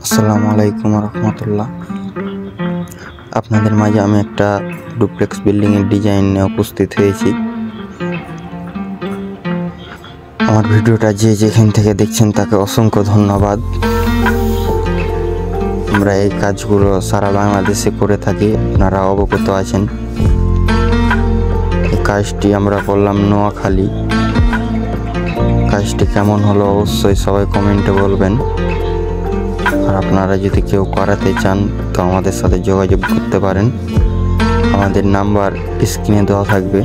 আসসালামু আলাইকুম রহমতুল্লাহ। আপনাদের মাঝে আমি একটা ডুপ্লেক্স বিল্ডিংয়ের ডিজাইন নিয়ে উপস্থিত হয়েছি। আমার ভিডিওটা যে যেখান থেকে দেখছেন তাকে অসংখ্য ধন্যবাদ। আমরা এই কাজগুলো সারা বাংলাদেশে করে থাকি, আপনারা অবগত আছেন। এই কাজটি আমরা করলাম নোয়াখালী। কাজটি কেমন হলো অবশ্যই সবাই কমেন্টে বলবেন। আর আপনারা যদি কেউ করাতে চান তো আমাদের সাথে যোগাযোগ করতে পারেন, আমাদের নাম্বার স্ক্রিনে দেওয়া থাকবে।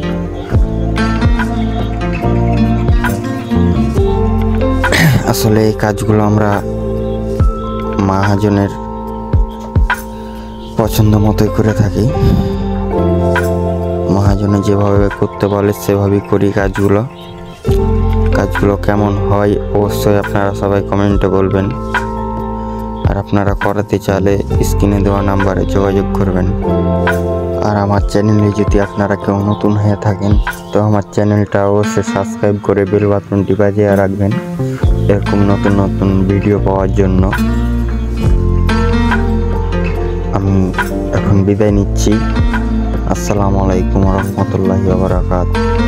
আসলে এই কাজগুলো আমরা মহাজনের পছন্দ মতোই করে থাকি। মহাজনে যেভাবে করতে বলে সেভাবেই করি কাজগুলো কেমন হয় অবশ্যই আপনারা সবাই কমেন্টে বলবেন। আর আপনারা করাতে চাইলে স্ক্রিনে দেওয়া নাম্বারে যোগাযোগ করবেন। আর আমার চ্যানেলে যদি আপনারা কেউ নতুন হয়ে থাকেন তো আমার চ্যানেলটা অবশ্যই সাবস্ক্রাইব করে বেল বাটনটি বাজিয়ে রাখবেন এরকম নতুন নতুন ভিডিও পাওয়ার জন্য। আমি এখন বিদায় নিচ্ছি। আসসালামু আলাইকুম রহমতুল্লাহি ওয়া বারাকাতুহু।